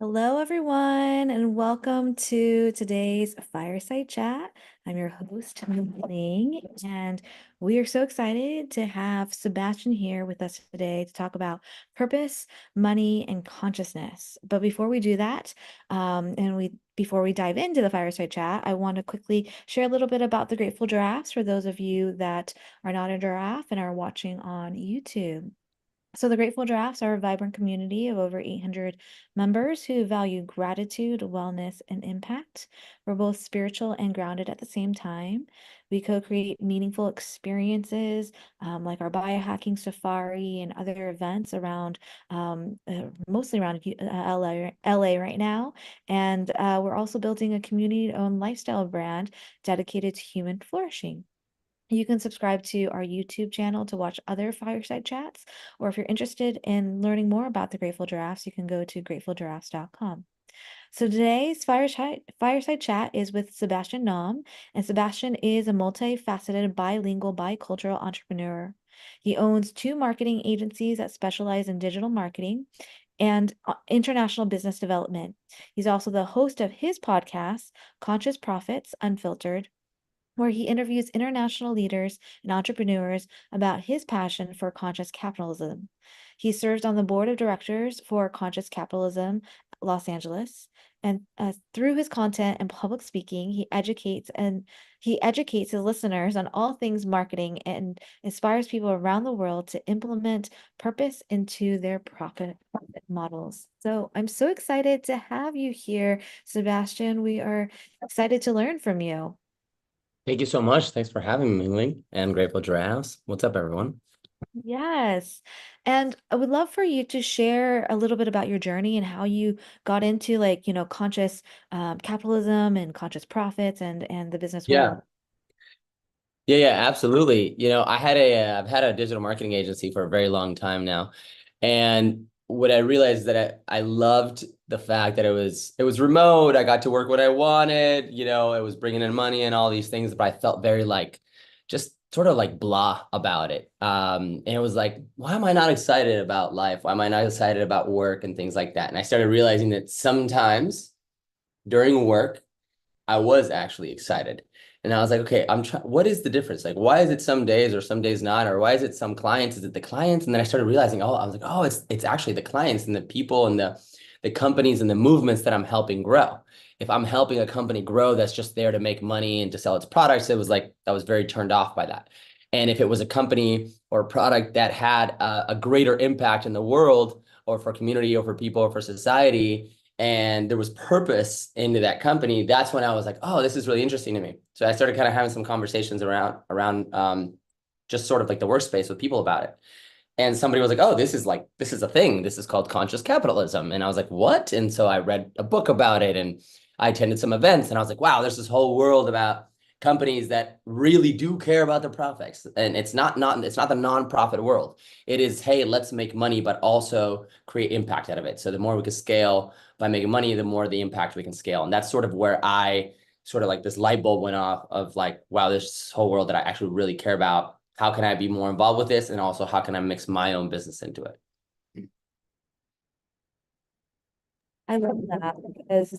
Hello, everyone, and welcome to today's Fireside Chat. I'm your host, Ling, and we are so excited to have Sebastian here with us today to talk about purpose, money, and consciousness. But before we do that, before we dive into the Fireside Chat, I want to quickly share a little bit about the Grateful Giraffes for those of you that are not a giraffe and are watching on YouTube. So, the Grateful Giraffes are a vibrant community of over 800 members who value gratitude, wellness, and impact. We're both spiritual and grounded at the same time. We co create meaningful experiences like our biohacking safari and other events around, mostly around LA right now. And we're also building a community owned lifestyle brand dedicated to human flourishing. You can subscribe to our YouTube channel to watch other fireside chats, or if you're interested in learning more about the Grateful Giraffes, you can go to gratefulgiraffes.com. So today's fireside chat is with Sebastian Naum, and Sebastian is a multifaceted, bilingual, bicultural entrepreneur. He owns two marketing agencies that specialize in digital marketing and international business development. He's also the host of his podcast, Conscious Profits Unfiltered, where he interviews international leaders and entrepreneurs about his passion for conscious capitalism. He serves on the board of directors for Conscious Capitalism Los Angeles, and through his content and public speaking, he educates his listeners on all things marketing and inspires people around the world to implement purpose into their profit models. So I'm so excited to have you here, Sebastian. We are excited to learn from you. Thank you so much. Thanks for having me, Ling, and Grateful Giraffes. What's up, everyone? Yes. And I would love for you to share a little bit about your journey and how you got into conscious capitalism and conscious profits and the business Yeah. world. Yeah, absolutely. I've had a digital marketing agency for a very long time now. And what I realized is that I loved the fact that it was remote. I got to work what I wanted, it was bringing in money and all these things, but I felt very like just sort of like blah about it. And it was like, why am I not excited about life? Why am I not excited about work and things like that? And I started realizing that sometimes during work, I was actually excited. And I was like, okay, I'm trying, what is the difference? Like, why is it some days or some days not? Or why is it some clients? Is it the clients? And then I started realizing, I was like, oh, it's actually the clients and the people and the companies and the movements that I'm helping grow. If I'm helping a company grow that's just there to make money and to sell its products, it was like I was very turned off by that. And if it was a company or a product that had a greater impact in the world or for community or for people or for society, and there was purpose into that company, that's when I was like, oh, this is really interesting to me. So I started kind of having some conversations around just sort of like the workspace with people about it. And somebody was like, oh, this is a thing. This is called conscious capitalism. And I was like, what? And so I read a book about it and I attended some events and I was like, wow, there's this whole world about companies that really do care about their profits. And it's not the nonprofit world. It is, hey, let's make money, but also create impact out of it. So the more we can scale by making money, the more the impact we can scale. And that's sort of where I sort of like this light bulb went off of like, wow, this whole world that I actually really care about. How can I be more involved with this? And also, how can I mix my own business into it? I love that because,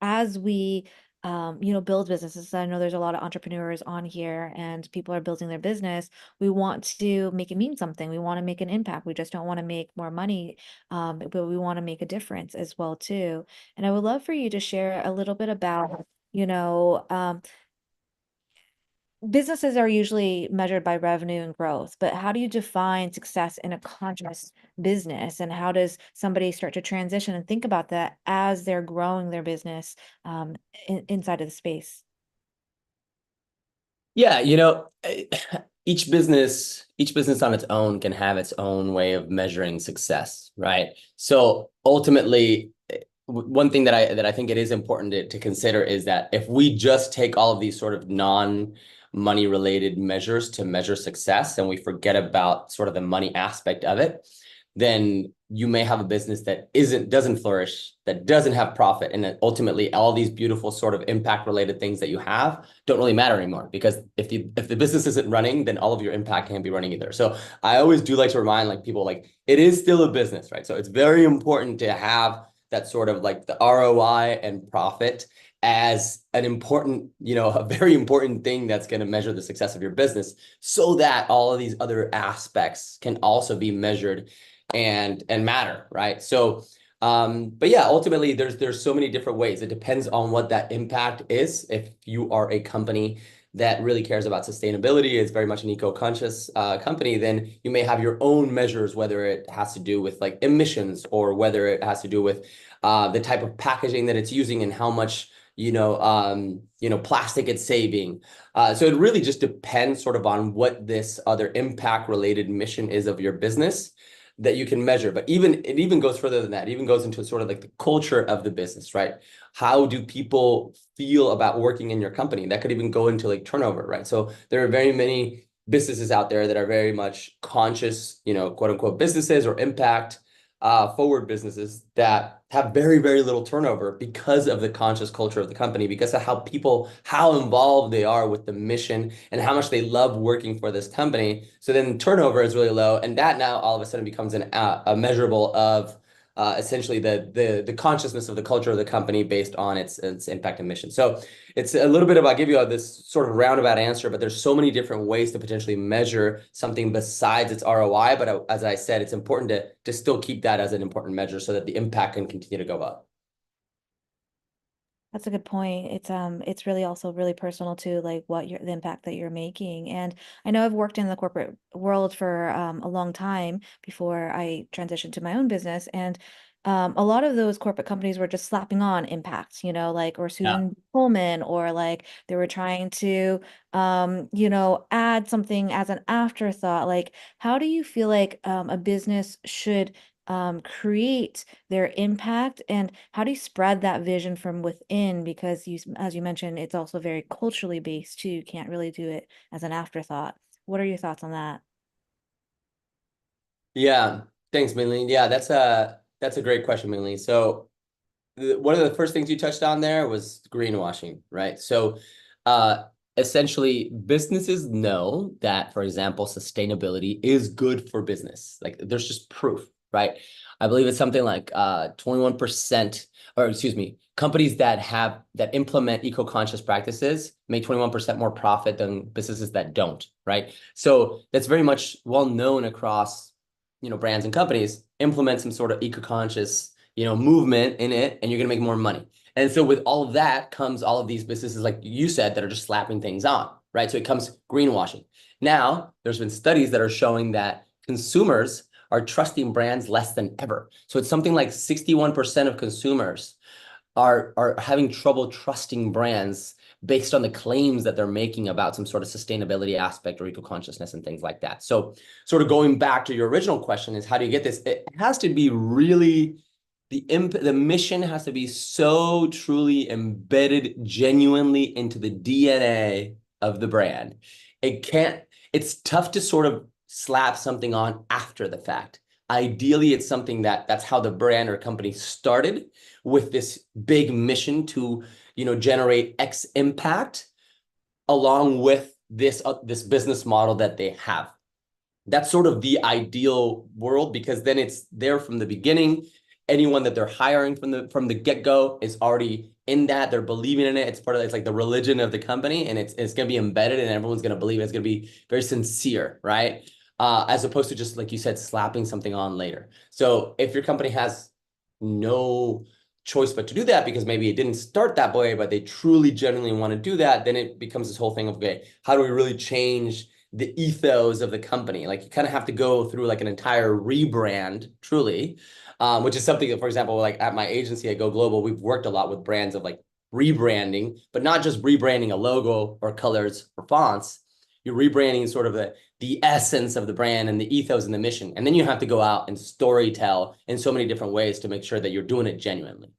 as we, build businesses, I know there's a lot of entrepreneurs on here and people are building their business. We want to make it mean something. We want to make an impact. We just don't want to make more money, but we want to make a difference as well too. And I would love for you to share a little bit about, you know, um, businesses are usually measured by revenue and growth, but how do you define success in a conscious business? And how does somebody start to transition and think about that as they're growing their business inside of the space? Yeah, each business on its own can have its own way of measuring success, right? So ultimately, one thing that I think it is important to consider is that if we just take all of these sort of non-money related measures to measure success and we forget about sort of the money aspect of it, then you may have a business that doesn't flourish, that doesn't have profit, and then ultimately all these beautiful sort of impact related things that you have don't really matter anymore, because if the business isn't running, then all of your impact can't be running either. So I always do like to remind like people, like, it is still a business, right? So it's very important to have that sort of like the ROI and profit as an important, a very important thing that's going to measure the success of your business so that all of these other aspects can also be measured and matter, right? So, but yeah, ultimately there's so many different ways. It depends on what that impact is. If you are a company that really cares about sustainability, is very much an eco-conscious company, then you may have your own measures, whether it has to do with like emissions or whether it has to do with the type of packaging that it's using and how much plastic it's saving. So it really just depends sort of on what this other impact related mission is of your business that you can measure. But it even goes further than that. It even goes into sort of like the culture of the business, right? How do people feel about working in your company? That could even go into like turnover, right? So there are very many businesses out there that are very much conscious, quote unquote businesses or impact forward businesses that have very, very little turnover because of the conscious culture of the company, because of how involved they are with the mission and how much they love working for this company. So then turnover is really low. And that now all of a sudden becomes a measurable of essentially the consciousness of the culture of the company based on its impact and mission. So it's a little bit of, I'll give you this sort of roundabout answer, but there's so many different ways to potentially measure something besides its ROI. But as I said, it's important to still keep that as an important measure so that the impact can continue to go up. That's a good point. It's really also really personal to like the impact that you're making. And I know I've worked in the corporate world for a long time before I transitioned to my own business. And a lot of those corporate companies were just slapping on impact, like or Yeah. Susan Pullman, or like they were trying to add something as an afterthought. Like, how do you feel like a business should create their impact, and how do you spread that vision from within? Because as you mentioned, it's also very culturally based too. You can't really do it as an afterthought. What are your thoughts on that? Yeah. Thanks, Minley. Yeah, that's a great question, Minley. So one of the first things you touched on there was greenwashing, right? So uh, essentially, businesses know that, for example, sustainability is good for business. Like there's just proof, right? I believe it's something like 21%, or excuse me, companies that implement eco-conscious practices make 21% more profit than businesses that don't, right? So that's very much well known across, brands and companies. Implement some sort of eco-conscious movement in it, and you're going to make more money. And so with all of that comes all of these businesses, like you said, that are just slapping things on, right? So it comes greenwashing. Now, there's been studies that are showing that consumers are trusting brands less than ever. So it's something like 61% of consumers are having trouble trusting brands based on the claims that they're making about some sort of sustainability aspect or eco-consciousness and things like that. So sort of going back to your original question is how do you get this? It has to be really the mission has to be so truly embedded genuinely into the DNA of the brand. It's tough to sort of slap something on after the fact. Ideally, it's something that's how the brand or company started, with this big mission to, generate X impact along with this business model that they have. That's sort of the ideal world, because then it's there from the beginning. Anyone that they're hiring from the get-go is already in that. They're believing in it. It's like the religion of the company, and it's going to be embedded, and everyone's going to believe it. It's going to be very sincere, right? As opposed to just, like you said, slapping something on later. So if your company has no choice but to do that, because maybe it didn't start that way, but they truly genuinely want to do that, then it becomes this whole thing of, okay, how do we really change the ethos of the company? Like you kind of have to go through like an entire rebrand, truly, which is something that, for example, like at my agency at Go Global, we've worked a lot with brands of like rebranding, but not just rebranding a logo or colors or fonts. You're rebranding sort of the essence of the brand and the ethos and the mission. And then you have to go out and story tell in so many different ways to make sure that you're doing it genuinely.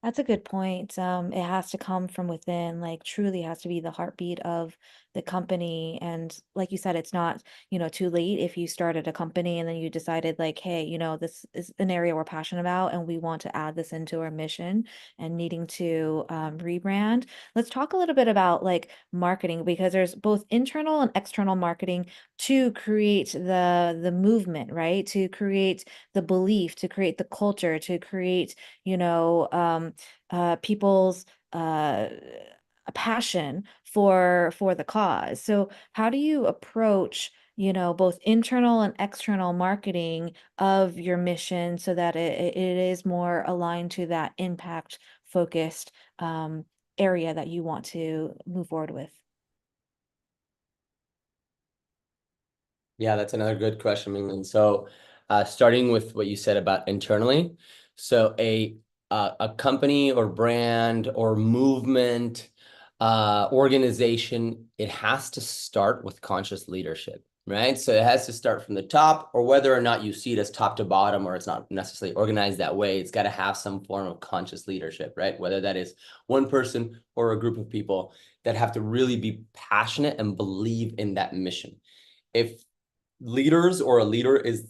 That's a good point. It has to come from within, like truly has to be the heartbeat of the company. And like you said, it's not, too late if you started a company and then you decided like, hey, this is an area we're passionate about and we want to add this into our mission and needing to rebrand. Let's talk a little bit about like marketing because there's both internal and external marketing to create the movement, right? To create the belief, to create the culture, to create people's a passion for the cause. So how do you approach, both internal and external marketing of your mission so that it is more aligned to that impact focused area that you want to move forward with? Yeah, that's another good question, Mingling. So, starting with what you said about internally, so a company or brand or movement, organization, it has to start with conscious leadership, right? So it has to start from the top, or whether or not you see it as top to bottom, or it's not necessarily organized that way, it's got to have some form of conscious leadership, right? Whether that is one person or a group of people that have to really be passionate and believe in that mission. If leaders or a leader is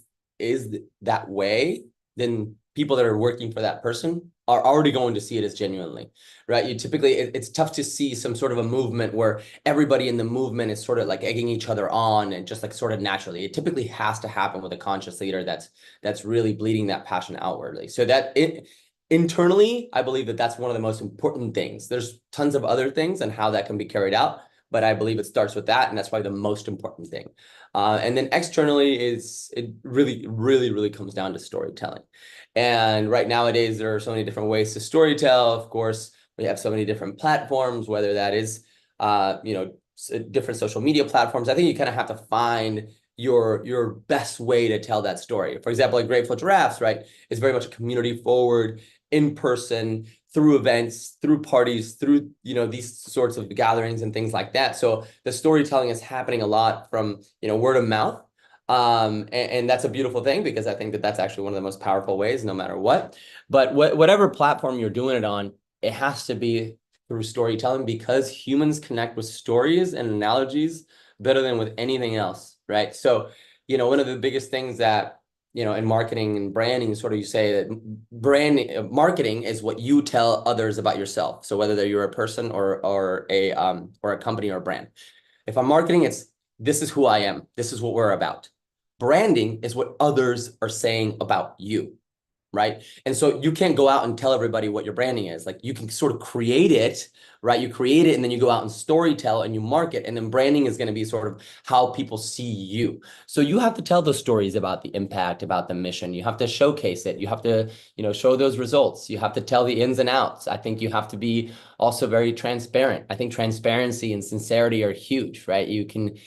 that way, then people that are working for that person are already going to see it as genuinely, right? You typically it's tough to see some sort of a movement where everybody in the movement is sort of like egging each other on and just like sort of naturally. It typically has to happen with a conscious leader that's really bleeding that passion outwardly. So that it internally, I believe that that's one of the most important things. There's tons of other things and how that can be carried out, but I believe it starts with that, and that's probably the most important thing. And then externally it really, really, really comes down to storytelling. And right nowadays, there are so many different ways to storytell. Of course, we have so many different platforms, whether that is, different social media platforms. I think you kind of have to find your best way to tell that story. For example, like Grateful Giraffes, right, is very much a community forward, in person, through events, through parties, through these sorts of gatherings and things like that. So the storytelling is happening a lot from word of mouth. And that's a beautiful thing because I think that that's actually one of the most powerful ways, no matter what. But whatever platform you're doing it on, it has to be through storytelling because humans connect with stories and analogies better than with anything else, right? So, one of the biggest things that in marketing and branding, sort of you say that marketing is what you tell others about yourself. So whether you're a person or a company or a brand. If I'm marketing, it's this is who I am. This is what we're about. Branding is what others are saying about you, right? And so you can't go out and tell everybody what your branding is. Like you can sort of create it, right? You create it and then you go out and story tell and you market. And then branding is going to be sort of how people see you. So you have to tell those stories about the impact, about the mission. You have to showcase it. You have to, show those results. You have to tell the ins and outs. I think you have to be also very transparent. I think transparency and sincerity are huge, right? You can,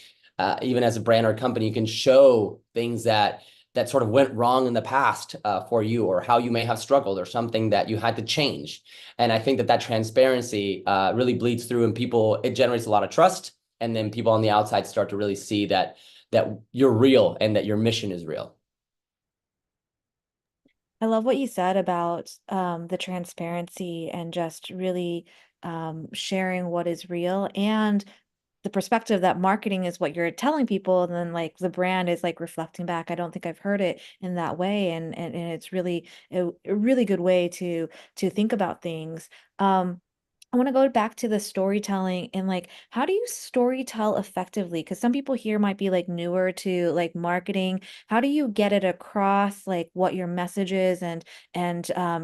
even as a brand or company, you can show things that sort of went wrong in the past for you, or how you may have struggled, or something that you had to change. And I think that transparency really bleeds through, and it generates a lot of trust. And then people on the outside start to really see that you're real and that your mission is real. I love what you said about the transparency and just really sharing what is real and the perspective that marketing is what you're telling people, and then like the brand is like reflecting back. I don't think I've heard it in that way, and it's really a really good way to think about things. I want to go back to the storytelling and like how do you storytell effectively? Because some people here might be like newer to like marketing. How do you get it across like what your message is and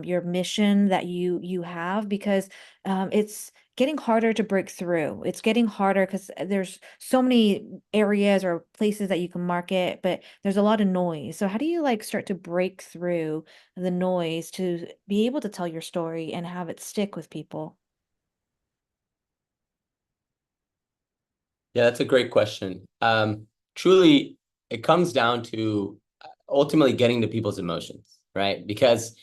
your mission that you have? Because it's getting harder to break through. It's getting harder because there's so many areas or places that you can market, but there's a lot of noise. So how do you like start to break through the noise to be able to tell your story and have it stick with people? Yeah, that's a great question. Truly, it comes down to ultimately getting to people's emotions, right? Because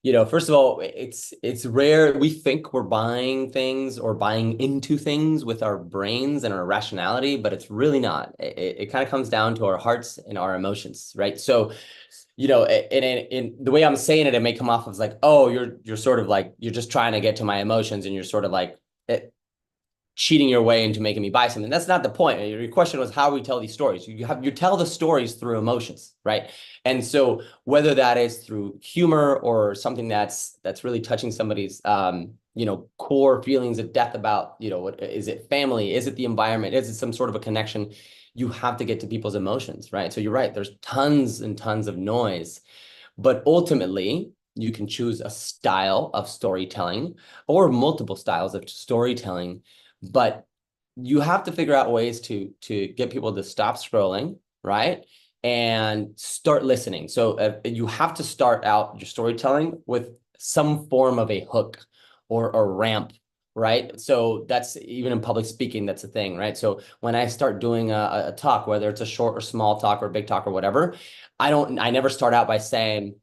First of all, it's rare. We think we're buying things or buying into things with our brains and our rationality, but it's really not. It kind of comes down to our hearts and our emotions, right? So, in the way I'm saying it, it may come off as like, oh, you're sort of like you're just trying to get to my emotions, and you're sort of like cheating your way into making me buy something. That's not the point. Your question was how we tell these stories. You tell the stories through emotions, right? And so whether that is through humor or something that's really touching somebody's core feelings of depth about, what is it, family? Is it the environment? Is it some sort of a connection? You have to get to people's emotions, right? So you're right. There's tons and tons of noise, but ultimately, you can choose a style of storytelling or multiple styles of storytelling, but you have to figure out ways to get people to stop scrolling, right? And start listening. So you have to start out your storytelling with some form of a hook or a ramp, right? So that's even in public speaking, that's a thing, right? So when I start doing a talk, whether it's a short or small talk or big talk or whatever, I never start out by saying,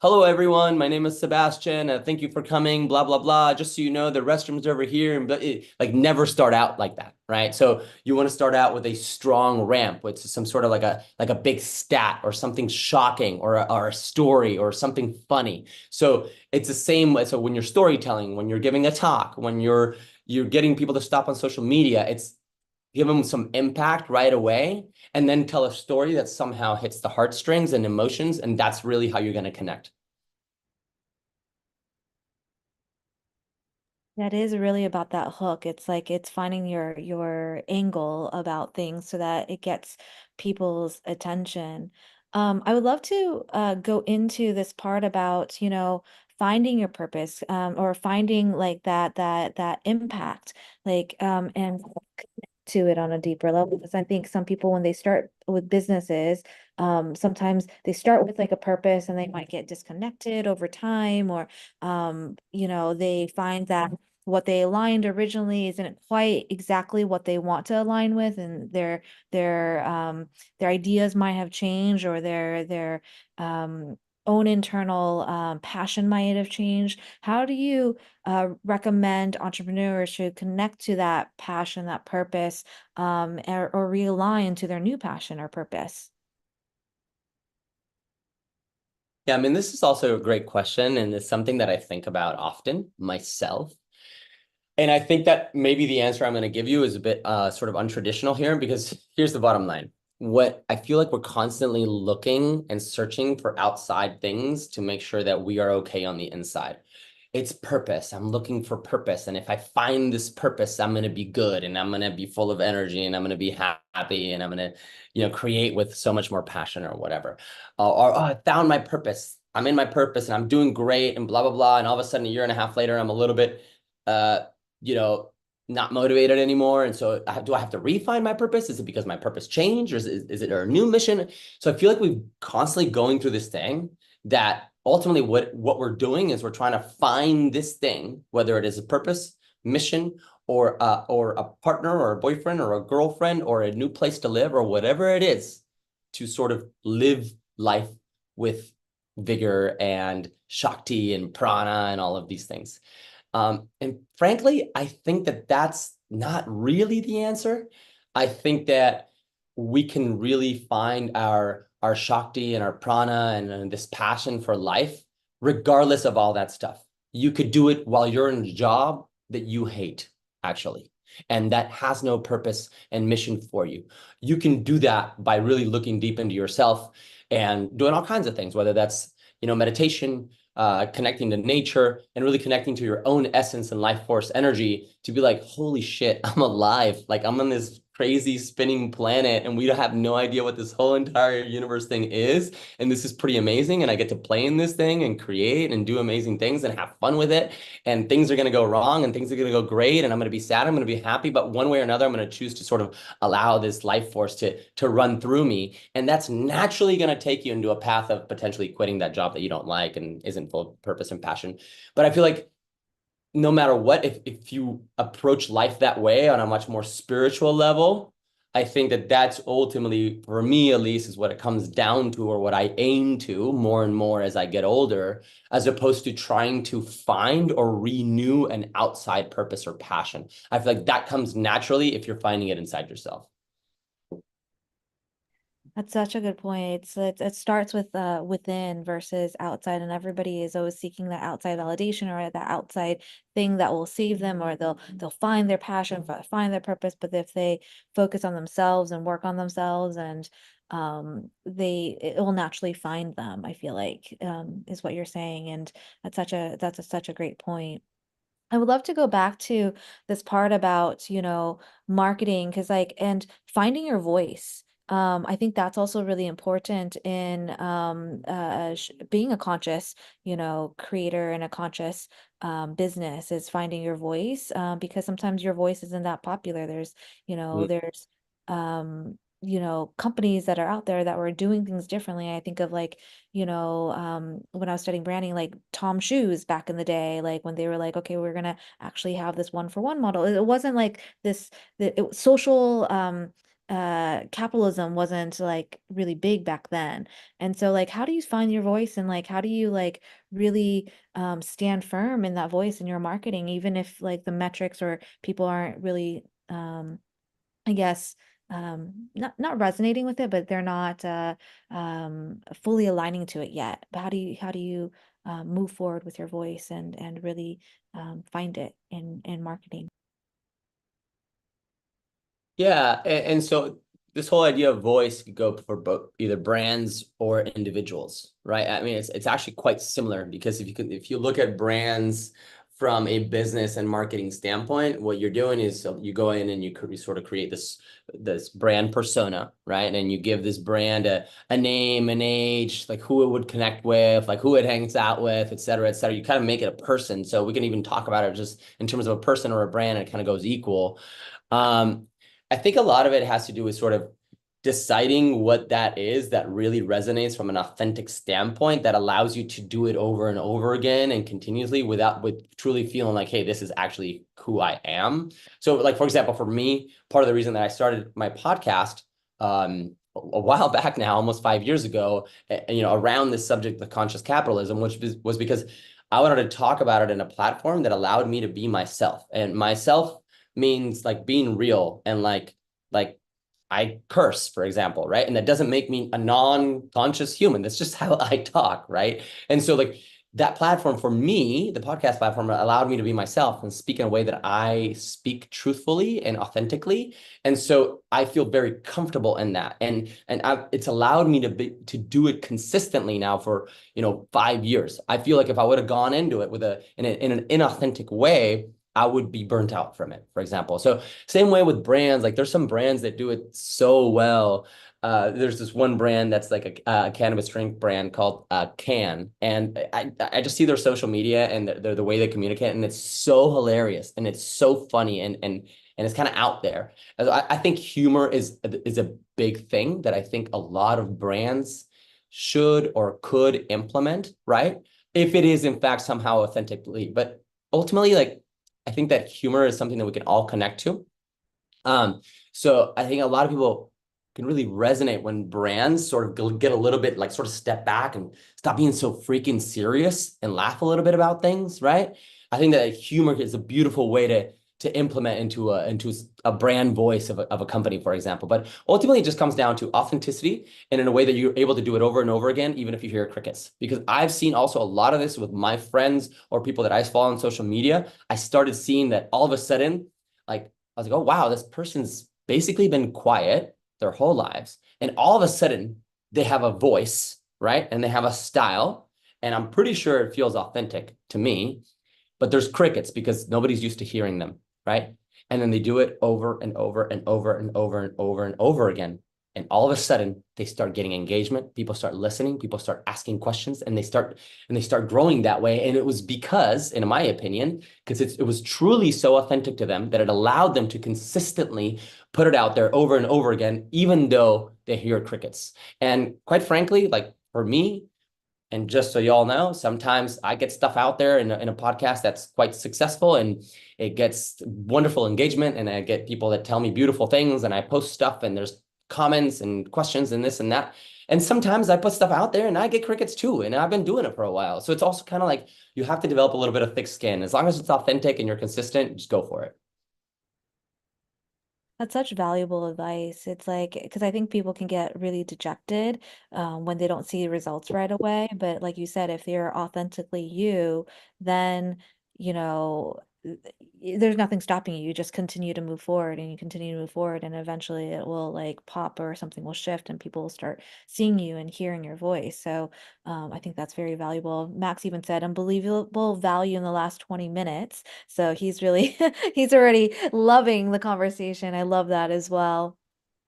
hello, everyone. My name is Sebastian. Thank you for coming, blah, blah, blah. Just so you know, the restrooms over here. And like never start out like that, right? So you want to start out with a strong ramp with some sort of like a big stat or something shocking or a story or something funny. So it's the same. So when you're storytelling, when you're giving a talk, when you're getting people to stop on social media, it's give them some impact right away, and then tell a story that somehow hits the heartstrings and emotions, and that's really how you're going to connect. That is really about that hook. It's like it's finding your angle about things so that it gets people's attention. I would love to go into this part about, finding your purpose, or finding like that impact, like and to it on a deeper level. Because I think some people, when they start with businesses, sometimes they start with like a purpose and they might get disconnected over time, or they find that what they aligned originally isn't quite exactly what they want to align with, and their ideas might have changed, or their own internal passion might have changed. How do you recommend entrepreneurs should connect to that passion, that purpose, or realign to their new passion or purpose? Yeah, I mean, this is also a great question, and it's something that I think about often myself. And I think that maybe the answer I'm going to give you is a bit sort of untraditional here, because here's the bottom line. What I feel like we're constantly looking and searching for outside things to make sure that we are okay on the inside. It's purpose. I'm looking for purpose. And if I find this purpose, I'm going to be good, and I'm going to be full of energy, and I'm going to be happy, and I'm going to, create with so much more passion or whatever. Or oh, I found my purpose. I'm in my purpose and I'm doing great and blah, blah, blah. And all of a sudden, a year and a half later, I'm a little bit, uh, you know, not motivated anymore. And so do I have to refine my purpose? Is it because my purpose changed, or is it a new mission? So I feel like we're constantly going through this thing that ultimately what we're doing is we're trying to find this thing, whether it is a purpose, mission, or a partner or a boyfriend or a girlfriend or a new place to live or whatever it is, to sort of live life with vigor and shakti and prana and all of these things. And frankly, I think that that's not really the answer. I think that we can really find our shakti and our prana and this passion for life, regardless of all that stuff. You could do it while you're in a job that you hate, actually, and that has no purpose and mission for you. You can do that by really looking deep into yourself and doing all kinds of things, whether that's, meditation, connecting to nature, and really connecting to your own essence and life force energy to be like, holy shit, I'm alive. Like I'm on this crazy spinning planet and we have no idea what this whole entire universe thing is. And this is pretty amazing. And I get to play in this thing and create and do amazing things and have fun with it. And things are going to go wrong and things are going to go great. And I'm going to be sad. I'm going to be happy. But one way or another, I'm going to choose to sort of allow this life force to run through me. And that's naturally going to take you into a path of potentially quitting that job that you don't like and isn't full of purpose and passion. But I feel like no matter what, if you approach life that way on a much more spiritual level, I think that that's ultimately, for me at least, is what it comes down to, or what I aim to more and more as I get older, as opposed to trying to find or renew an outside purpose or passion. I feel like that comes naturally if you're finding it inside yourself. That's such a good point. It starts with within versus outside, and everybody is always seeking that outside validation or that outside thing that will save them, or they'll find their passion, find their purpose. But if they focus on themselves and work on themselves, and it will naturally find them, I feel like, is what you're saying, and such a great point. I would love to go back to this part about, marketing, because and finding your voice. I think that's also really important in being a conscious, creator and a conscious business is finding your voice, because sometimes your voice isn't that popular. There's companies that are out there that were doing things differently. I think of like, when I was studying branding, like Tom Shoes back in the day, like when they were like, okay, we're gonna actually have this one for one model. It wasn't like social capitalism wasn't like really big back then. And so like how do you find your voice, and like how do you like really stand firm in that voice in your marketing, even if like the metrics or people aren't really I guess not resonating with it, but they're not fully aligning to it yet. But how do you move forward with your voice and really find it in marketing? Yeah, and so this whole idea of voice could go for both either brands or individuals, right? I mean, it's actually quite similar because if you look at brands from a business and marketing standpoint, what you're doing is you go in and you sort of create this brand persona, right? And you give this brand a name, an age, like who it would connect with, like who it hangs out with, et cetera, et cetera. You kind of make it a person. So we can even talk about it just in terms of a person or a brand, and it kind of goes equal. Um, I think a lot of it has to do with sort of deciding what that is that really resonates from an authentic standpoint that allows you to do it over and over again and continuously with truly feeling like, hey, this is actually who I am. So like, for example, for me, part of the reason that I started my podcast a while back now, almost 5 years ago, around this subject of conscious capitalism, which was because I wanted to talk about it in a platform that allowed me to be myself. And myself means like being real and like I curse, for example, right? And that doesn't make me a non-conscious human. That's just how I talk, right? And so like that platform for me, the podcast platform allowed me to be myself and speak in a way that I speak truthfully and authentically. And so I feel very comfortable in that. And it's allowed me to do it consistently now for, 5 years. I feel like if I would have gone into it in an inauthentic way, I would be burnt out from it, for example. So same way with brands, like there's some brands that do it so well. There's this one brand that's like a cannabis drink brand called Can, and I just see their social media and the way they communicate, and it's so hilarious and it's so funny and it's kind of out there. I think humor is a big thing that I think a lot of brands should or could implement, right? If it is in fact somehow authentically, but ultimately, like I think that humor is something that we can all connect to. So I think a lot of people can really resonate when brands sort of get a little bit like sort of step back and stop being so freaking serious and laugh a little bit about things, right? I think that humor is a beautiful way to implement into a brand voice of a company, for example. But ultimately, it just comes down to authenticity and in a way that you're able to do it over and over again, even if you hear crickets. Because I've seen also a lot of this with my friends or people that I follow on social media. I started seeing that all of a sudden, like I was like, oh wow, this person's basically been quiet their whole lives, and all of a sudden they have a voice, right? And they have a style, and I'm pretty sure it feels authentic to me, but there's crickets because nobody's used to hearing them, right? And then they do it over and over and over and over and over and over again. And all of a sudden, they start getting engagement. People start listening. People start asking questions, and they start growing that way. And it was because, in my opinion, because it was truly so authentic to them that it allowed them to consistently put it out there over and over again, even though they hear crickets. And quite frankly, like for me, And just so y'all know, sometimes I get stuff out there in a podcast that's quite successful and it gets wonderful engagement. And I get people that tell me beautiful things and I post stuff and there's comments and questions and this and that. And sometimes I put stuff out there and I get crickets too. And I've been doing it for a while. So it's also kind of like you have to develop a little bit of thick skin. As long as it's authentic and you're consistent, just go for it. That's such valuable advice. It's like, because I think people can get really dejected when they don't see results right away. But like you said, if you're authentically you, then, you know, there's nothing stopping you. You just continue to move forward and you continue to move forward, and eventually it will like pop or something will shift and people will start seeing you and hearing your voice. So I think that's very valuable. Max even said unbelievable value in the last 20 minutes. So he's really he's already loving the conversation. I love that as well.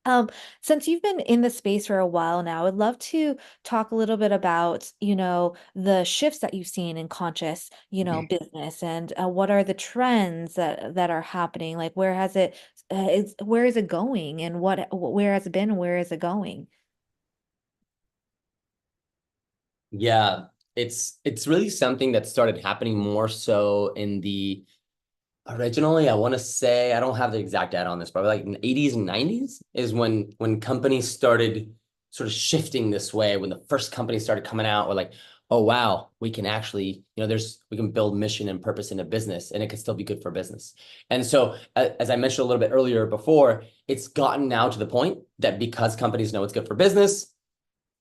Um, since you've been in the space for a while now, I'd love to talk a little bit about, the shifts that you've seen in conscious, business, and what are the trends that are happening? Like, where is it going, and where has it been, and where is it going? Yeah, it's really something that started happening more so in the originally, I want to say I don't have the exact data on this, but like in the 80s and 90s is when companies started sort of shifting this way, when the first companies started coming out with like, oh wow, we can actually, we can build mission and purpose in a business and it can still be good for business. And so as I mentioned a little bit earlier before, it's gotten now to the point that because companies know it's good for business,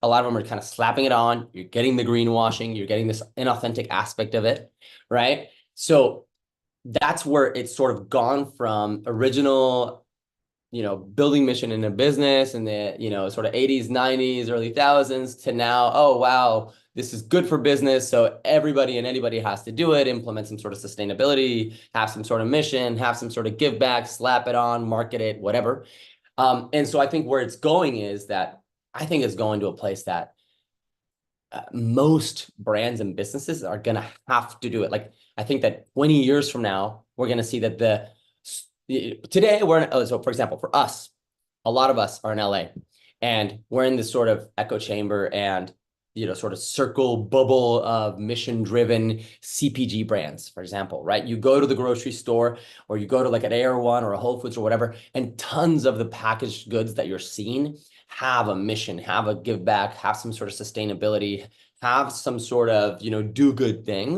a lot of them are kind of slapping it on. You're getting the greenwashing, you're getting this inauthentic aspect of it, right? So that's where it's sort of gone from original, building mission in a business in the, sort of 80s, 90s, early thousands to now, oh, wow, this is good for business. So everybody and anybody has to do it, implement some sort of sustainability, have some sort of mission, have some sort of give back, slap it on, market it, whatever. And so I think where it's going is that I think it's going to a place that most brands and businesses are going to have to do it. Like, I think that 20 years from now, we're going to see that today we're in, so for example, for us, a lot of us are in LA and we're in this sort of echo chamber and, sort of circle bubble of mission driven CPG brands, for example, right? You go to the grocery store or you go to like an Air One or a Whole Foods or whatever, and tons of the packaged goods that you're seeing have a mission, have a give back, have some sort of sustainability, have some sort of, do good thing,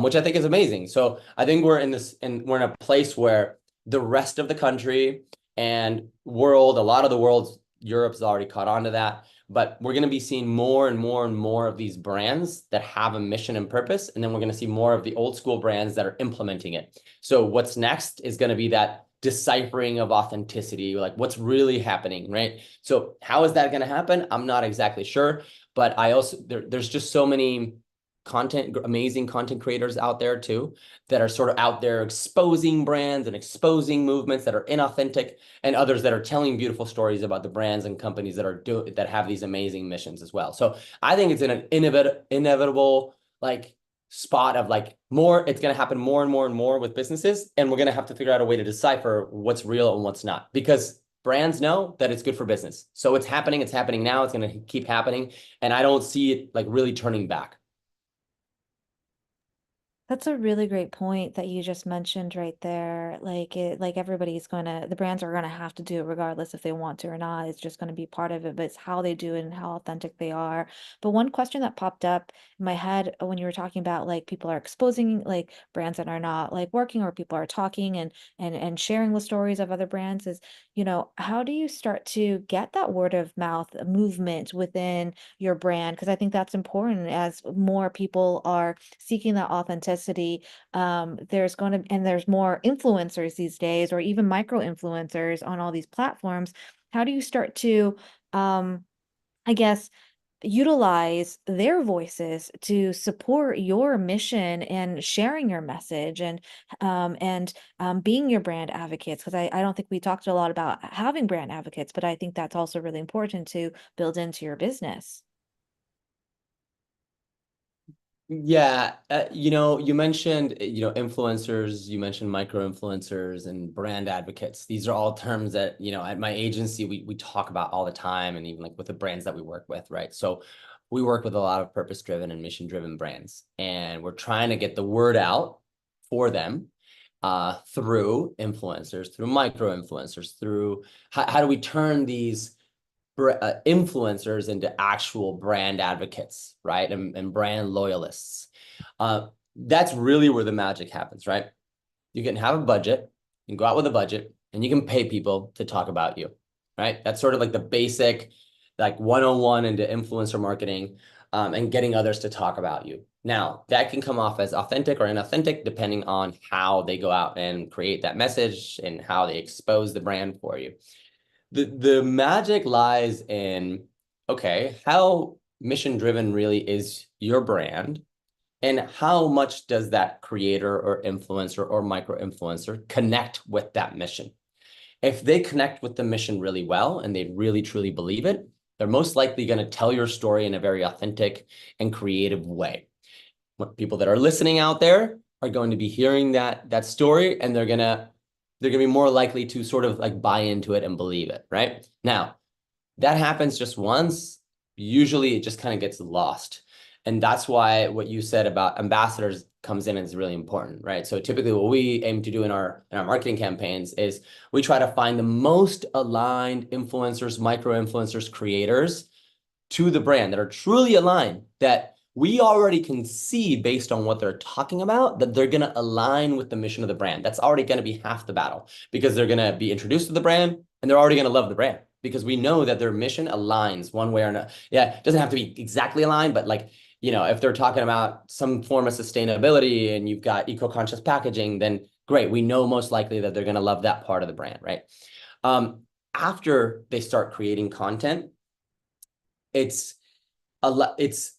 which I think is amazing. So I think we're in a place where the rest of the country and world, a lot of the world, Europe's already caught on to that, but we're going to be seeing more and more and more of these brands that have a mission and purpose. And then we're going to see more of the old school brands that are implementing it. So what's next is going to be that deciphering of authenticity, like what's really happening, right? So how is that going to happen? I'm not exactly sure, but I also there's just so many amazing content creators out there too that are sort of out there exposing brands and exposing movements that are inauthentic, and others that are telling beautiful stories about the brands and companies that have these amazing missions as well. So I think it's in an inevitable like spot of like more, it's going to happen more and more and more with businesses. And we're going to have to figure out a way to decipher what's real and what's not, because brands know that it's good for business. So it's happening now. It's going to keep happening. And I don't see it like really turning back. That's a really great point that you just mentioned right there. Like the brands are gonna have to do it regardless if they want to or not. It's just gonna be part of it, but it's how they do it and how authentic they are. But one question that popped up in my head when you were talking about like people are exposing like brands that are not like working, or people are talking and sharing the stories of other brands is, how do you start to get that word of mouth movement within your brand? Because I think that's important as more people are seeking that authenticity. There's more influencers these days, or even micro influencers on all these platforms. How do you start to, I guess, utilize their voices to support your mission and sharing your message and being your brand advocates? Because I don't think we talked a lot about having brand advocates, but I think that's also really important to build into your business. Yeah, you mentioned, influencers, you mentioned micro influencers and brand advocates. These are all terms that, at my agency we talk about all the time, and even like with the brands that we work with, right? So we work with a lot of purpose-driven and mission-driven brands, and we're trying to get the word out for them through influencers, through micro influencers, through how do we turn these influencers into actual brand advocates, right? And brand loyalists. That's really where the magic happens, right? You can have a budget, you can go out with a budget, and you can pay people to talk about you, right? That's sort of like the basic, like 101 into influencer marketing, and getting others to talk about you. Now, that can come off as authentic or inauthentic, depending on how they go out and create that message and how they expose the brand for you. The magic lies in, okay, how mission driven really is your brand, and how much does that creator or influencer or micro influencer connect with that mission? If they connect with the mission really well and they really truly believe it, they're most likely going to tell your story in a very authentic and creative way. People that are listening out there are going to be hearing that story, and they're gonna be more likely to sort of like buy into it and believe it, right? Now, that happens just once. Usually it just kind of gets lost. And that's why what you said about ambassadors comes in is really important, right? So typically what we aim to do in our marketing campaigns is we try to find the most aligned influencers, micro influencers, creators to the brand that are truly aligned, that we already can see based on what they're talking about that they're going to align with the mission of the brand. That's already going to be half the battle, because they're going to be introduced to the brand and they're already going to love the brand because we know that their mission aligns one way or another. Yeah, it doesn't have to be exactly aligned, but like, if they're talking about some form of sustainability and you've got eco-conscious packaging, then great. We know most likely that they're going to love that part of the brand, right? After they start creating content, it's it's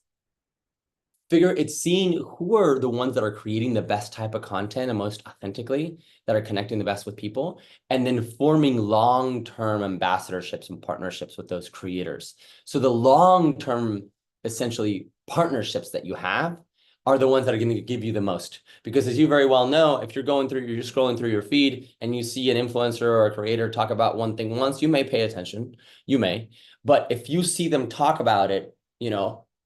it's seeing who are the ones that are creating the best type of content and most authentically, that are connecting the best with people, and then forming long-term ambassadorships and partnerships with those creators. So the long-term, essentially, partnerships that you have are the ones that are going to give you the most. Because as you very well know, if you're scrolling through your feed and you see an influencer or a creator talk about one thing once, you may pay attention, you may. But if you see them talk about it,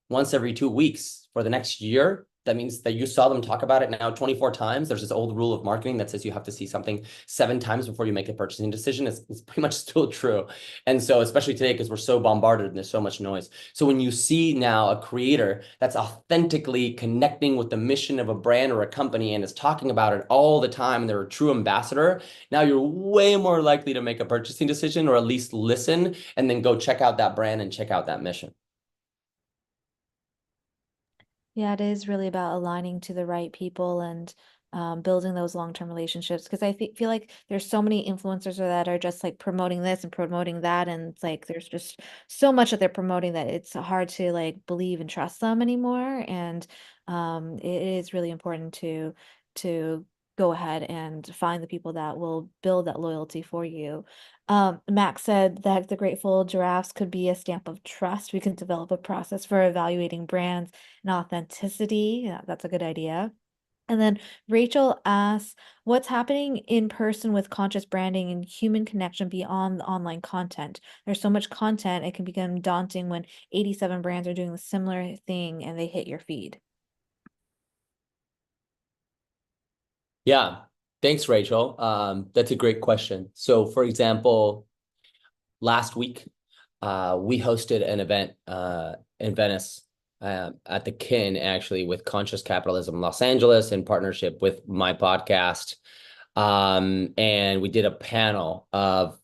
once every 2 weeks for the next year, that means that you saw them talk about it now 24 times. There's this old rule of marketing that says you have to see something 7 times before you make a purchasing decision. It's pretty much still true. And so, especially today, because we're so bombarded and there's so much noise. So when you see now a creator that's authentically connecting with the mission of a brand or a company and is talking about it all the time, and they're a true ambassador, now you're way more likely to make a purchasing decision, or at least listen and then go check out that brand and check out that mission. Yeah, it is really about aligning to the right people and building those long-term relationships. Because I feel like there's so many influencers that are just like promoting this and promoting that, and it's like there's just so much that they're promoting that it's hard to like believe and trust them anymore. And it is really important to go ahead and find the people that will build that loyalty for you. Max said that the Grateful Giraffes could be a stamp of trust. We can develop a process for evaluating brands and authenticity. Yeah, that's a good idea. And then Rachel asks, what's happening in person with conscious branding and human connection beyond the online content? There's so much content, it can become daunting when 87 brands are doing the similar thing and they hit your feed. Yeah, thanks, Rachel. That's a great question. So, for example, last week, we hosted an event in Venice, at the Kin, actually, with Conscious Capitalism Los Angeles, in partnership with my podcast. And we did a panel of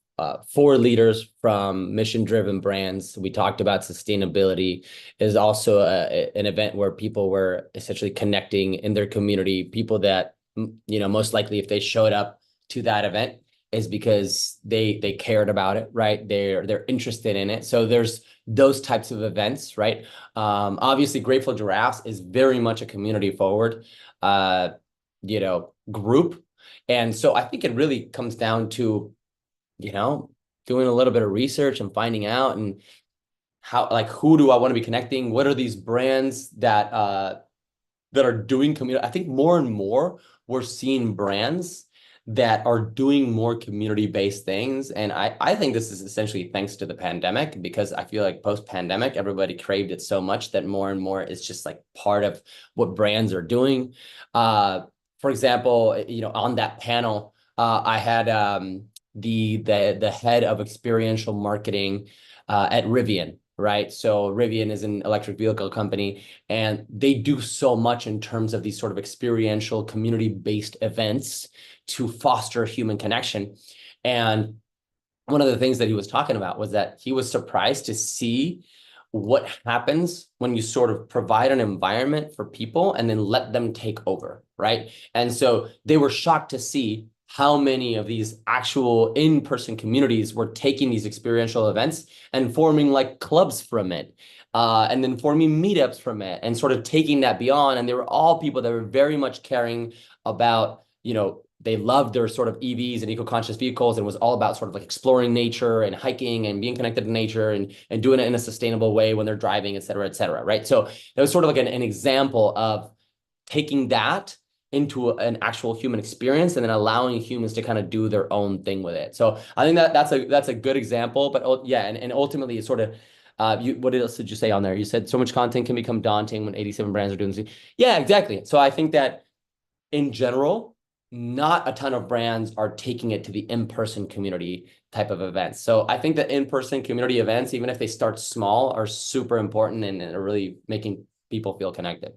4 leaders from mission-driven brands. We talked about sustainability. Is also an event where people were essentially connecting in their community, people that, most likely if they showed up to that event is because they cared about it, right? They're interested in it. So there's those types of events, right? Obviously, Grateful Giraffes is very much a community forward, group. And so I think it really comes down to, doing a little bit of research and finding out, and how, like, who do I want to be connecting? What are these brands that that are doing community. I think more and more we're seeing brands that are doing more community-based things. And I think this is essentially thanks to the pandemic, because I feel like post-pandemic, everybody craved it so much that more and more it's just like part of what brands are doing. For example, on that panel, I had the head of experiential marketing at Rivian, right? So Rivian is an electric vehicle company, and they do so much in terms of these sort of experiential community-based events to foster human connection. And one of the things that he was talking about was that he was surprised to see what happens when you sort of provide an environment for people and then let them take over, right? And so they were shocked to see how many of these actual in-person communities were taking these experiential events and forming like clubs from it, and then forming meetups from it, and sort of taking that beyond. And they were all people that were very much caring about, they loved their sort of EVs and eco-conscious vehicles, and was all about sort of like exploring nature and hiking and being connected to nature, and doing it in a sustainable way when they're driving, et cetera, right? So it was sort of like an example of taking that into an actual human experience and then allowing humans to kind of do their own thing with it. So I think that's a good example. But yeah, and ultimately it's sort of what else did you say on there? You said so much content can become daunting when 87 brands are doing this. Yeah, exactly. So I think that in general, not a ton of brands are taking it to the in-person community type of events. So I think that in-person community events, even if they start small, are super important and are really making people feel connected.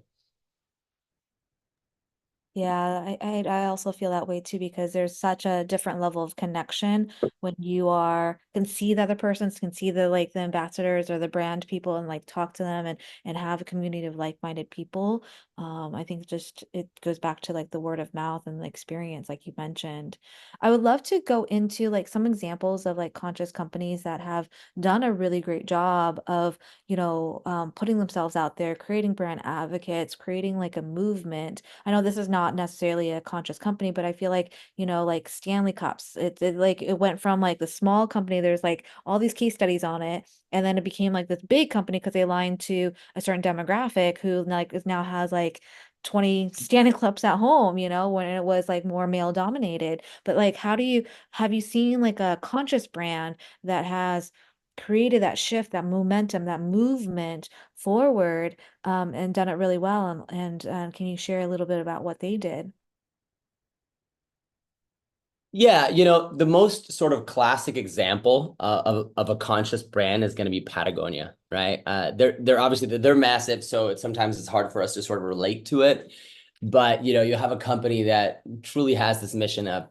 Yeah, I also feel that way too because there's such a different level of connection when you are can see the other persons, can see the ambassadors or the brand people and like talk to them and have a community of like-minded people. I think just it goes back to like the word of mouth and the experience, like you mentioned. I would love to go into like some examples of like conscious companies that have done a really great job of, putting themselves out there, creating brand advocates, creating like a movement. I know this is not necessarily a conscious company, but I feel like, like Stanley Cups, it went from like the small company, there's like all these case studies on it, and then it became like this big company because they aligned to a certain demographic who like is now has like 20 Stanley Cups at home, when it was like more male dominated. But like, have you seen like a conscious brand that has created that shift, that momentum, that movement forward, and done it really well? And can you share a little bit about what they did? Yeah, the most sort of classic example of a conscious brand is going to be Patagonia, right? They're obviously they're massive, so sometimes it's hard for us to sort of relate to it. But you have a company that truly has this mission of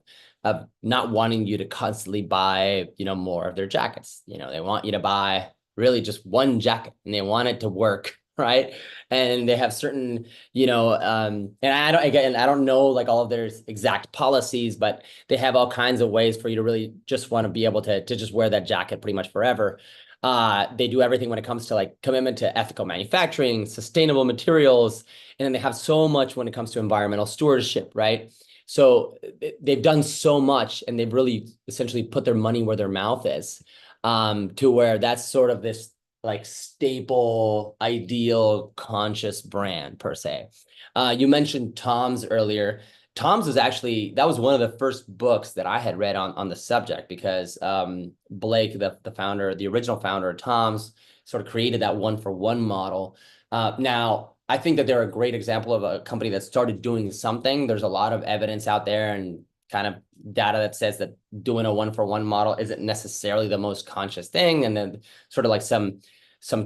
not wanting you to constantly buy, more of their jackets. They want you to buy really just one jacket, and they want it to work, right? And they have certain, and I don't know like all of their exact policies, but they have all kinds of ways for you to really just want to be able to just wear that jacket pretty much forever. They do everything when it comes to like commitment to ethical manufacturing, sustainable materials, and then they have so much when it comes to environmental stewardship, right? So they've done so much, and they've really essentially put their money where their mouth is, to where that's sort of this like staple, ideal, conscious brand per se. You mentioned Tom's earlier. Tom's was actually, that was one of the first books that I had read on the subject, because Blake, the founder, the original founder of Tom's, sort of created that one-for-one model. Now, I think that they're a great example of a company that started doing something. There's a lot of evidence out there and kind of data that says that doing a one-for-one model isn't necessarily the most conscious thing. And then sort of like some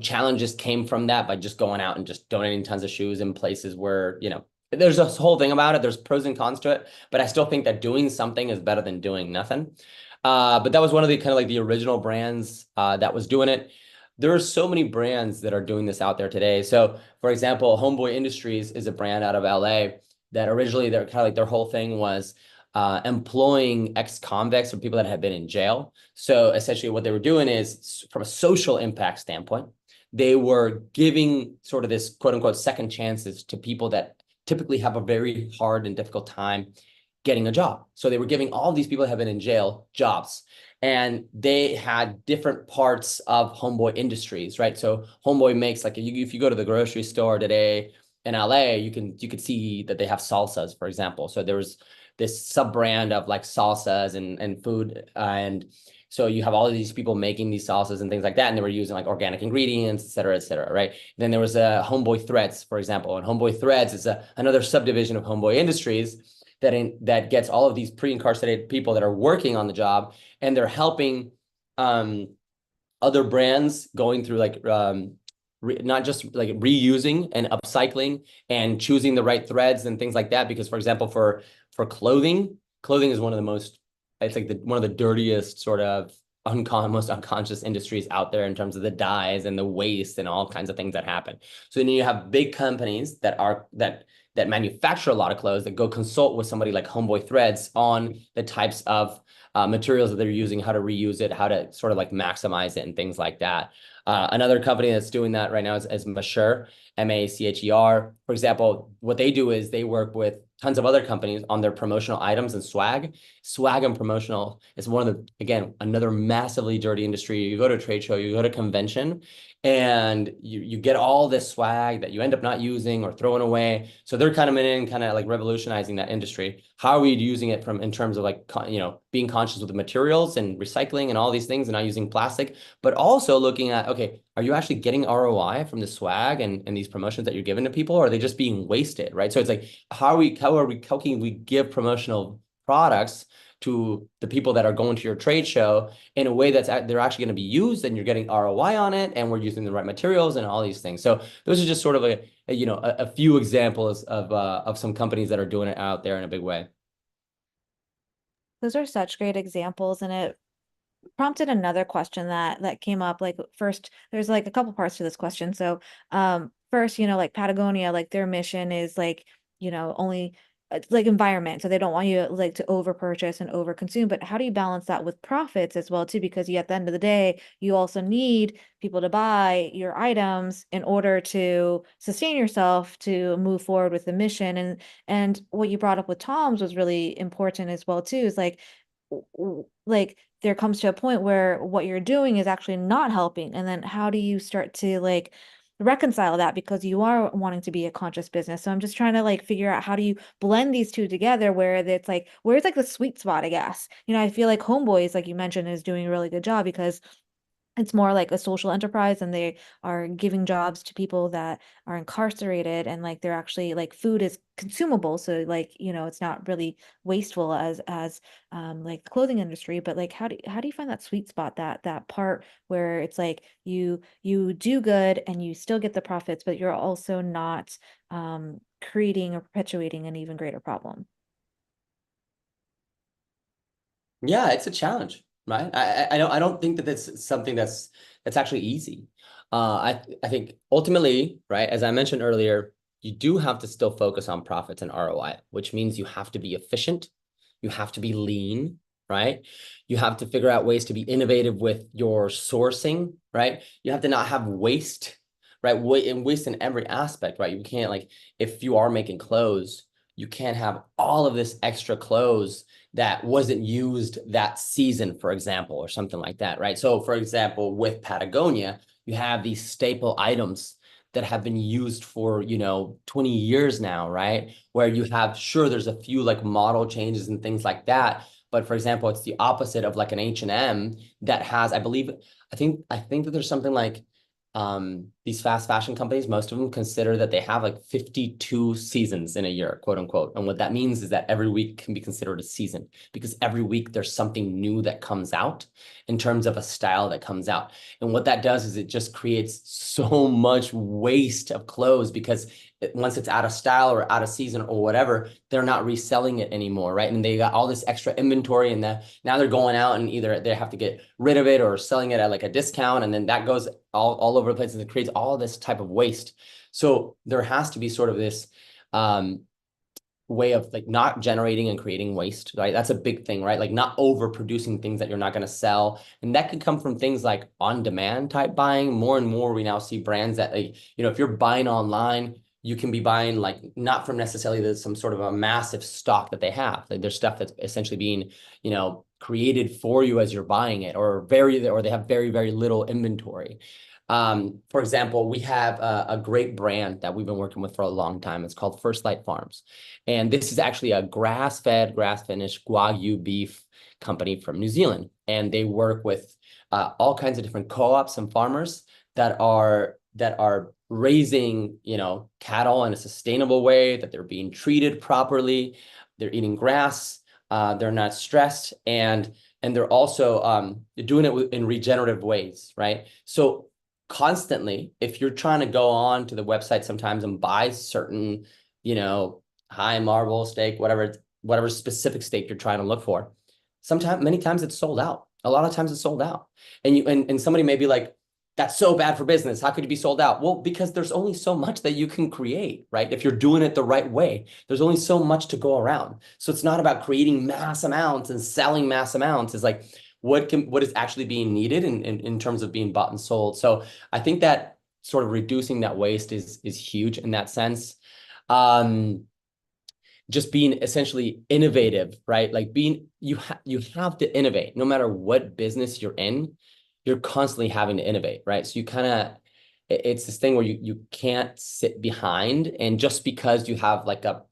challenges came from that by just going out and just donating tons of shoes in places where, there's a whole thing about it. There's pros and cons to it, but I still think that doing something is better than doing nothing. But that was one of the kind of like the original brands that was doing it. There are so many brands that are doing this out there today. So, for example, Homeboy Industries is a brand out of LA that originally they're kind of like their whole thing was employing ex-convicts or people that had been in jail. So essentially what they were doing is, from a social impact standpoint, they were giving sort of this quote unquote second chances to people that typically have a very hard and difficult time getting a job. So they were giving all these people that have been in jail jobs. And they had different parts of Homeboy Industries, right? So Homeboy makes like, if you go to the grocery store today in LA, you could see that they have salsas, for example. So there was this sub brand of like salsas and food, and so you have all of these people making these salsas and things like that, and they were using like organic ingredients, et cetera, right? Then there was Homeboy Threads, for example, and Homeboy Threads is another subdivision of Homeboy Industries that gets all of these pre-incarcerated people that are working on the job, and they're helping um, other brands going through like not just like reusing and upcycling and choosing the right threads and things like that. Because, for example, for clothing is one of the most, it's like one of the dirtiest sort of most unconscious industries out there in terms of the dyes and the waste and all kinds of things that happen. So then you have big companies that manufacture a lot of clothes that go consult with somebody like Homeboy Threads on the types of materials that they're using, how to reuse it, how to sort of like maximize it and things like that. Another company that's doing that right now is Macher, Macher. For example, what they do is they work with tons of other companies on their promotional items and swag. Swag and promotional is one of the, again, another massively dirty industry. You go to a trade show, you go to a convention, and you get all this swag that you end up not using or throwing away. So they're kind of in kind of like revolutionizing that industry. How are we using it from in terms of like, being conscious with the materials and recycling and all these things and not using plastic, but also looking at, okay, are you actually getting ROI from the swag and these promotions that you're giving to people, or are they just being wasted, right? So it's like, how can we give promotional products to the people that are going to your trade show in a way that's they're actually going to be used and you're getting ROI on it, and we're using the right materials and all these things. So those are just sort of a few examples of some companies that are doing it out there in a big way. Those are such great examples, and it prompted another question that came up. Like, first, there's like a couple parts to this question. So first, like Patagonia, like their mission is like, only like environment, so they don't want you like to over purchase and over consume. But how do you balance that with profits as well too? Because you, at the end of the day, you also need people to buy your items in order to sustain yourself to move forward with the mission. And what you brought up with Tom's was really important as well too, is like like there comes to a point where what you're doing is actually not helping. And then how do you start to like reconcile that, because you are wanting to be a conscious business? So I'm just trying to like figure out, how do you blend these two together, where it's like, where's like the sweet spot, I guess. I feel like Homeboys, like you mentioned, is doing a really good job because it's more like a social enterprise, and they are giving jobs to people that are incarcerated, and like they're actually like, food is consumable, so like it's not really wasteful as like the clothing industry. But like, how do you find that sweet spot, that part where it's like you do good and you still get the profits, but you're also not creating or perpetuating an even greater problem? Yeah, it's a challenge, right? I don't think that that's something that's actually easy. I think ultimately, right, as I mentioned earlier, you do have to still focus on profits and ROI, which means you have to be efficient, you have to be lean, right? You have to figure out ways to be innovative with your sourcing, right? You have to not have waste, right? Waste in every aspect, right? You can't, like, if you are making clothes, you can't have all of this extra clothes that wasn't used that season, for example, or something like that, right? So, for example, with Patagonia, you have these staple items that have been used for 20 years now, right? Where you have, sure, there's a few like model changes and things like that, but for example, it's the opposite of like an H&M that has, I believe, I think that there's something like these fast fashion companies, most of them consider that they have like 52 seasons in a year, quote unquote. And what that means is that every week can be considered a season, because every week there's something new that comes out in terms of a style that comes out. And what that does is it just creates so much waste of clothes, because once it's out of style or out of season or whatever, they're not reselling it anymore, right? And they got all this extra inventory, and that now they're going out and either they have to get rid of it or selling it at like a discount, and then that goes all over the place, and it creates all this type of waste. So there has to be sort of this way of like not generating and creating waste, right? That's a big thing, right? Like not overproducing things that you're not going to sell. And that could come from things like on-demand type buying. More and more, we now see brands that, like, if you're buying online, you can be buying like not from necessarily some sort of a massive stock that they have. Like there's stuff that's essentially being, created for you as you're buying it, or they have very, very little inventory. For example, we have a great brand that we've been working with for a long time. It's called First Light Farms. And this is actually a grass-fed, grass-finished Wagyu beef company from New Zealand. And they work with all kinds of different co-ops and farmers that are raising, cattle in a sustainable way, that they're being treated properly, they're eating grass, they're not stressed, and they're also doing it in regenerative ways, right? So constantly, if you're trying to go on to the website sometimes and buy certain, high marble steak, whatever specific steak you're trying to look for, many times it's sold out. A lot of times it's sold out. And somebody may be like, that's so bad for business. How could you be sold out? Well, because there's only so much that you can create, right? If you're doing it the right way, there's only so much to go around. So it's not about creating mass amounts and selling mass amounts. It's like, what is actually being needed in terms of being bought and sold. So I think that sort of reducing that waste is huge in that sense. Um, just being essentially innovative, right? Like you have to innovate no matter what business you're in. You're constantly having to innovate, right? So you kind of it's this thing where you can't sit behind, and just because you have like a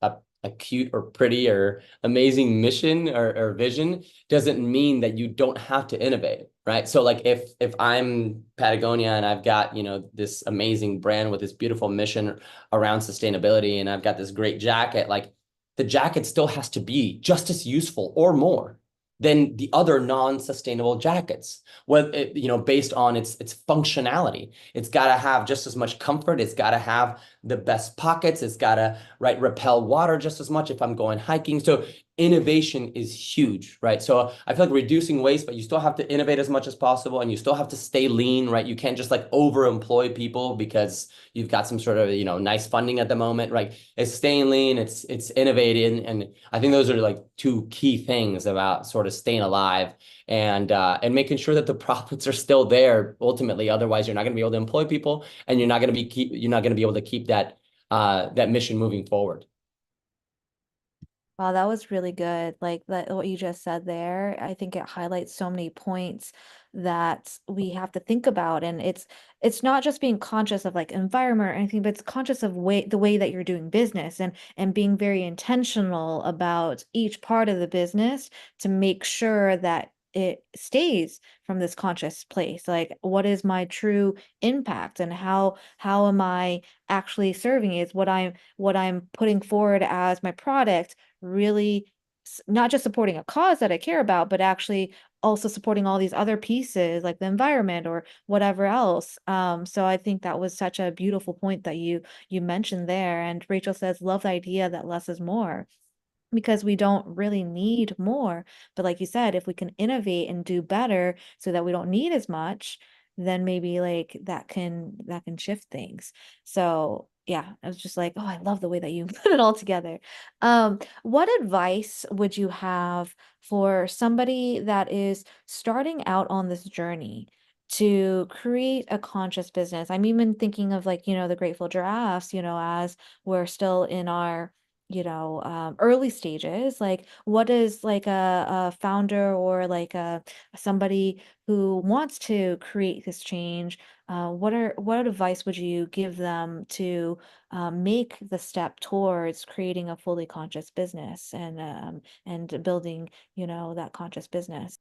cute or pretty or amazing mission or vision doesn't mean that you don't have to innovate, right? So like if I'm Patagonia and I've got, this amazing brand with this beautiful mission around sustainability, and I've got this great jacket, like the jacket still has to be just as useful or more than the other non-sustainable jackets. Well, based on its functionality, it's got to have just as much comfort. It's got to have the best pockets. It's got to, right, repel water just as much if I'm going hiking. So innovation is huge, right? So I feel like reducing waste, but you still have to innovate as much as possible, and you still have to stay lean, right? You can't just like overemploy people because you've got some sort of, nice funding at the moment, right? It's staying lean, it's innovating, and I think those are like two key things about sort of staying alive and making sure that the profits are still there ultimately. Otherwise, you're not going to be able to employ people, and you're not going to be able to keep that mission moving forward. Wow, that was really good. Like that, what you just said there, I think it highlights so many points that we have to think about. And it's not just being conscious of like environment or anything, but it's conscious of the way that you're doing business and being very intentional about each part of the business to make sure that it stays from this conscious place. Like, what is my true impact and how am I actually serving it? Is what I'm putting forward as my product really not just supporting a cause that I care about, but actually also supporting all these other pieces like the environment or whatever else. So I think that was such a beautiful point that you mentioned there. And Rachel says, love the idea that less is more because we don't really need more. But like you said, if we can innovate and do better so that we don't need as much, then maybe like that can shift things. So yeah, I was just like, oh, I love the way that you put it all together. What advice would you have for somebody that is starting out on this journey to create a conscious business? I'm even thinking of like, the Grateful Giraffes, as we're still in our early stages. Like what is like a founder or like somebody who wants to create this change, what advice would you give them to make the step towards creating a fully conscious business and building that conscious business?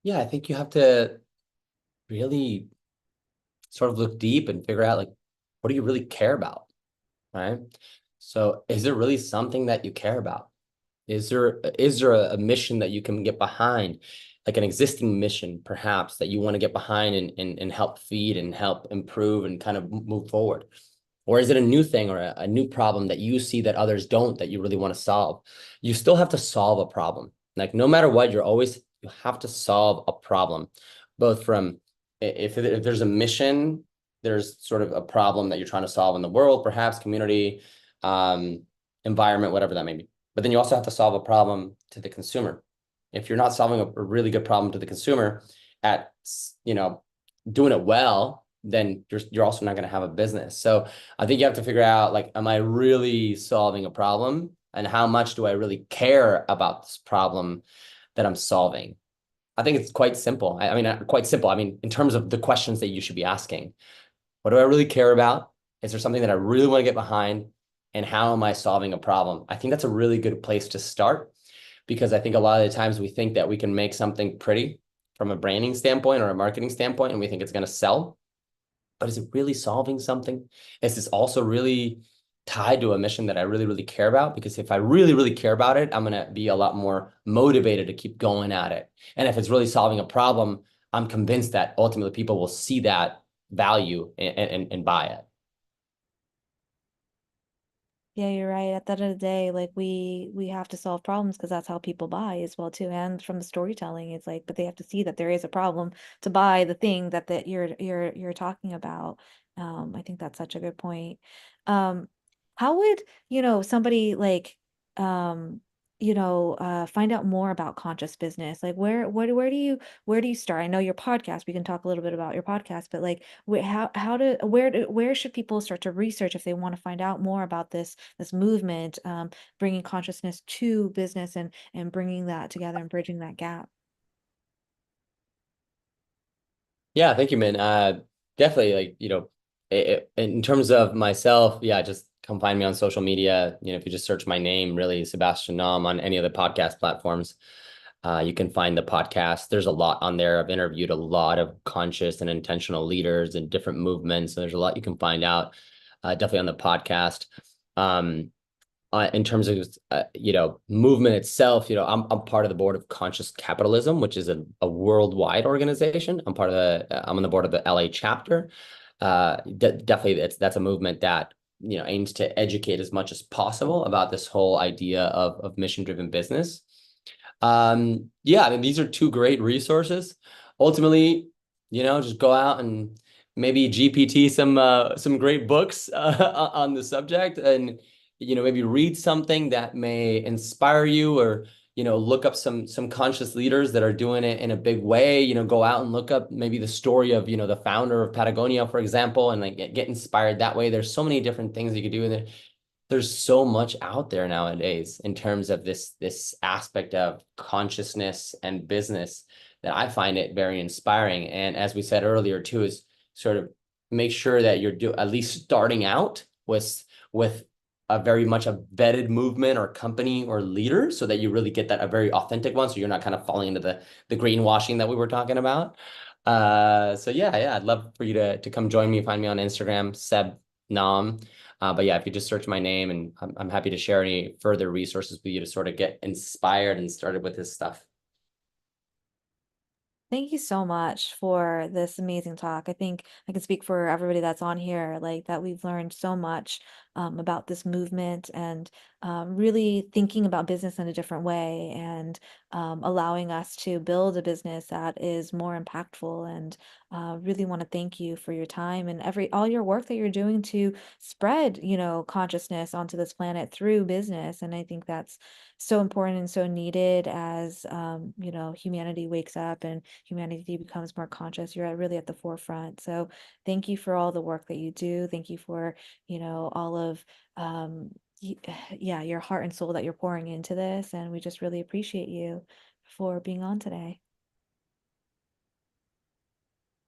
Yeah, I think you have to really sort of look deep and figure out like, what do you really care about, right? So is there really something that you care about? Is there a mission that you can get behind, like an existing mission, perhaps, that you want to get behind and help feed and help improve and kind of move forward? Or is it a new thing or a new problem that you see that others don't that you really want to solve? You still have to solve a problem. Like no matter what, you have to solve a problem, both from if there's a mission, there's sort of a problem that you're trying to solve in the world, perhaps community, um, environment, whatever that may be. But then you also have to solve a problem to the consumer. If you're not solving a really good problem to the consumer at, you know, doing it well, then you're also not going to have a business. So I think you have to figure out like, am I really solving a problem? And how much do I really care about this problem that I'm solving? I think it's quite simple. I mean, quite simple. I mean, in terms of the questions that you should be asking. What do I really care about? Is there something that I really want to get behind? And how am I solving a problem? I think that's a really good place to start because I think a lot of the times we think that we can make something pretty from a branding standpoint or a marketing standpoint, and we think it's going to sell. But is it really solving something? Is this also really tied to a mission that I really, really care about? Because if I really, really care about it, I'm going to be a lot more motivated to keep going at it. And if it's really solving a problem, I'm convinced that ultimately people will see that value and buy it. Yeah, you're right. At the end of the day, like we have to solve problems because that's how people buy as well too. And from the storytelling, it's like, but they have to see that there is a problem to buy the thing that you're talking about. I think that's such a good point. Um, how would, somebody like find out more about conscious business? Like where do you start? I know your podcast, we can talk a little bit about your podcast, but like where should people start to research if they want to find out more about this movement, bringing consciousness to business and bringing that together and bridging that gap. Yeah, thank you, man. Definitely, like, in terms of myself, yeah, just come find me on social media. If you just search my name, really, Sebastian Naum on any of the podcast platforms, you can find the podcast. There's a lot on there. I've interviewed a lot of conscious and intentional leaders in different movements. So there's a lot you can find out, definitely on the podcast. Um, in terms of movement itself, I'm part of the board of Conscious Capitalism, which is a worldwide organization. I'm on the board of the LA chapter. Definitely, that's a movement that aims to educate as much as possible about this whole idea of mission driven business. Yeah, I mean, these are two great resources. Ultimately, just go out and maybe GPT some great books on the subject, and maybe read something that may inspire you, or look up some conscious leaders that are doing it in a big way. Go out and look up maybe the story of the founder of Patagonia, for example, and like get inspired that way. There's so many different things you could do in there. There's so much out there nowadays in terms of this aspect of consciousness and business that I find it very inspiring. And as we said earlier too, is sort of make sure that you're at least starting out with a very much a vetted movement or company or leader, so that you really get that a very authentic one, so you're not kind of falling into the greenwashing that we were talking about. So yeah, I'd love for you to come join me. Find me on Instagram, Seb Nam. But yeah, if you just search my name, and I'm happy to share any further resources with you to sort of get inspired and started with this stuff. Thank you so much for this amazing talk. I think I can speak for everybody that's on here, like that we've learned so much about this movement and really thinking about business in a different way and allowing us to build a business that is more impactful. And really want to thank you for your time and all your work that you're doing to spread, consciousness onto this planet through business. And I think that's so important and so needed as humanity wakes up and humanity becomes more conscious. You're really at the forefront. So thank you for all the work that you do. Thank you for, all of yeah, your heart and soul that you're pouring into this. And we just really appreciate you for being on today.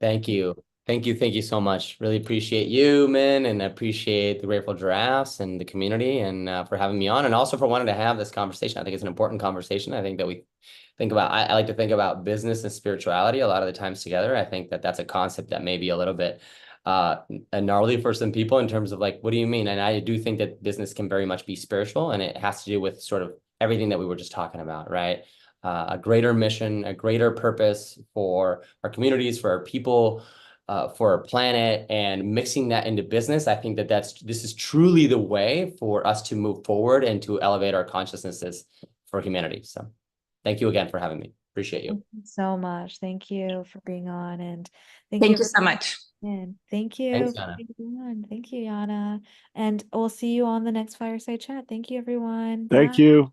Thank you. Thank you. Thank you so much. Really appreciate you, Min, and I appreciate the Grateful Giraffes and the community, and for having me on, and also for wanting to have this conversation. I think it's an important conversation. I think that we think about, I like to think about business and spirituality a lot of the times together. I think that that's a concept that may be a little bit gnarly for some people in terms of like, what do you mean? And I do think that business can very much be spiritual, and it has to do with sort of everything that we were just talking about, right? A greater mission, a greater purpose for our communities, for our people, for our planet, and mixing that into business. I think that this is truly the way for us to move forward and to elevate our consciousnesses for humanity. So thank you again for having me. Appreciate you. Thank you so much. Thank you for being on, and thank you Thank you so much. everyone. Thank you Thanks, for Anna. being on. Thank you, Yana. And we'll see you on the next Fireside Chat. Thank you, everyone. Thank Bye. you.